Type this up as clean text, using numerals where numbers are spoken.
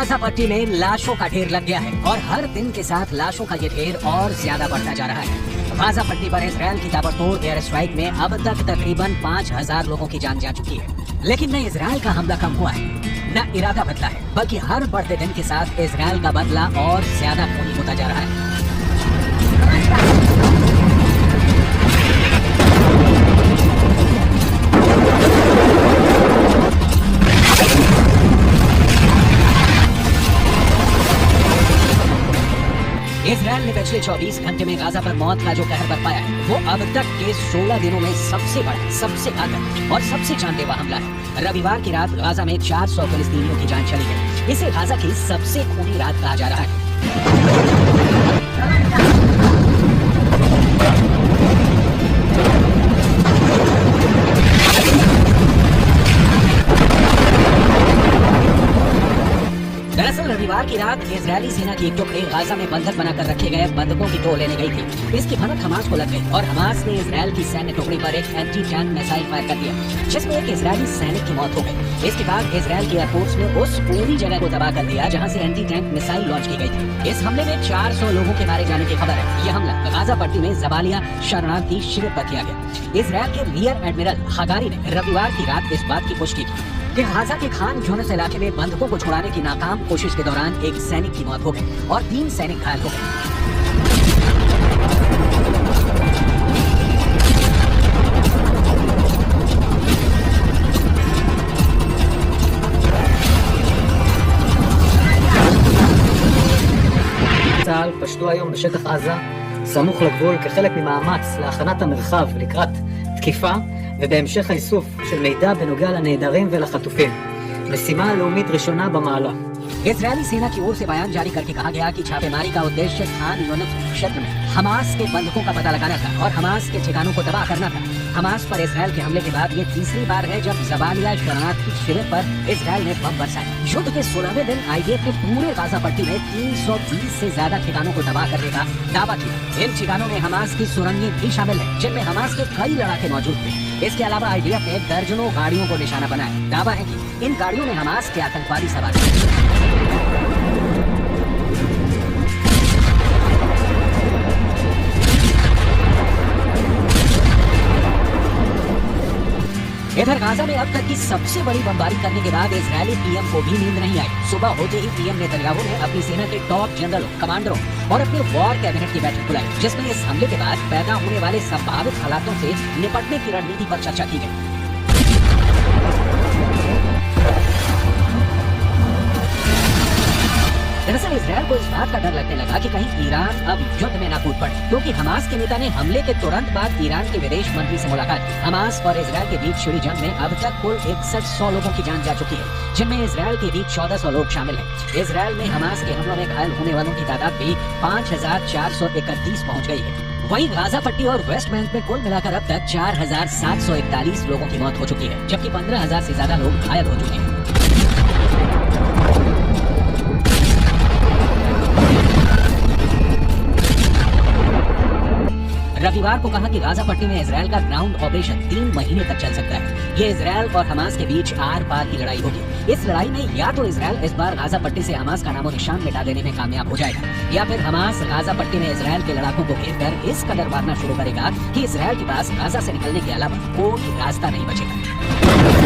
Gaza पट्टी में लाशों का ढेर लग गया है और हर दिन के साथ लाशों का ये ढेर और ज्यादा बढ़ता जा रहा है। गाजा पट्टी पर इजराइल की ताबड़तोड़ एयर स्ट्राइक में अब तक तकरीबन 5000 लोगों की जान जा चुकी है। लेकिन न इजराइल का हमला कम हुआ है, न इरादा बदला है, बल्कि हर बढ़ते दिन के साथ इजराइल का बदला और ज्यादा खूनी होता जा रहा है। इजराइल ने पिछले 24 घंटे में गाजा पर मौत का जो कहर बरपाया है वो अब तक के 16 दिनों में सबसे बड़ा, सबसे घातक और सबसे जानलेवा हमला है। रविवार की रात गाजा में 400 फिलिस्तीनियों की जान चली गई। इसे गाजा की सबसे खूनी रात कहा जा रहा है। दरअसल रविवार की रात इजरायली सेना की एक टुकड़ी गाजा में बंधक बनाकर रखे गए बंधकों की टोल लेने गई थी। इसकी भनक हमास को लग गई और हमास ने इजरायल की सैन्य टुकड़ी पर एक एंटी टैंक मिसाइल फायर कर दिया, जिसमें एक इजरायली सैनिक की मौत हो गई। इसके बाद इजरायल के एयरफोर्स ने उस पूरी जगह को तबाह कर दिया जहाँ से एंटी टैंक मिसाइल लॉन्च की गई थी। इस हमले में 400 लोगों के मारे जाने की खबर है। यह हमला गाजा पट्टी में जबालिया शरणार्थी शिविर पर किया गया। इजरायल के रियर एडमिरल हगारी ने रविवार की रात इस बात की पुष्टि की कि गाजा के खान यूनिस इलाके में बंधकों को छुड़ाने की नाकाम कोशिश के दौरान एक सैनिक की मौत हो गई और 3 सैनिक घायल हो गए। צה"ל פשטו היום בשטח עזה, סמוך לגבול, כחלק ממאמץ להכנת המרחב לקראת תקיפה ובהמשך האיסוף של מידע בנוגע לנעדרים ולחטופים. משימה לאומית ראשונה במעלה. इजरायली सेना की ओर से बयान जारी करके कहा गया कि छापेमारी का उद्देश्य खान यूनिस क्षेत्र में हमास के बंधकों का पता लगाना था और हमास के ठिकानों को तबाह करना था। हमास पर इजरायल के हमले के बाद ये तीसरी बार है जब जबालिया शरणार्थी शिविर पर इजरायल ने बम बरसाए। युद्ध के 16वें दिन आईडीएफ ने पूरे गाजा पट्टी में 320 से ज्यादा ठिकानों को तबाह करने का दावा किया। इन ठिकानों में हमास की सुरंगें भी शामिल है, जिनमें हमास के कई लड़ाके मौजूद थे। इसके अलावा आईडीएफ ने दर्जनों गाड़ियों को निशाना बनाया। दावा है कि इन गाड़ियों में हमास के आतंकवादी सवार थे। इधर गाजा में अब तक की सबसे बड़ी बमबारी करने के बाद इजरायली पीएम को भी नींद नहीं आई। सुबह होते ही पीएम नेतन्याहू ने अपनी सेना के टॉप जनरलों, कमांडरों और अपने वॉर कैबिनेट की बैठक बुलाई, जिसमें इस हमले के बाद पैदा होने वाले संभावित हालातों से निपटने की रणनीति पर चर्चा की गई। दरअसल इजरायल को इस बात का डर लगने लगा कि कहीं ईरान अब युद्ध में ना कूद पड़े, क्योंकि हमास के नेता ने हमले के तुरंत बाद ईरान के विदेश मंत्री से मुलाकात की। हमास और इजरायल के बीच छिड़ी जंग में अब तक कुल 6100 लोगों की जान जा चुकी है, जिनमें इजरायल के बीच 1400 लोग शामिल हैं। इजरायल में हमास के हमलों में घायल होने वालों की तादाद भी 5431 पहुँच गई है। वहीं गाजा पट्टी और वेस्ट बैंक में कुल मिलाकर अब तक 4741 लोगों की मौत हो चुकी है, जबकि 15000 से ज्यादा लोग घायल हो चुके हैं। रविवार को कहा कि गाजा पट्टी में इजरायल का ग्राउंड ऑपरेशन 3 महीने तक चल सकता है। ये इजरायल और हमास के बीच आर पार की लड़ाई होगी। इस लड़ाई में या तो इजरायल इस बार गाजा पट्टी से हमास का नामो निशान मिटा देने में कामयाब हो जाएगा, या फिर हमास गाजा पट्टी में इजरायल के लड़ाकों को घेर कर इस कदर मारना शुरू करेगा कि इजरायल के पास गाजा से निकलने के अलावा कोई रास्ता नहीं बचेगा।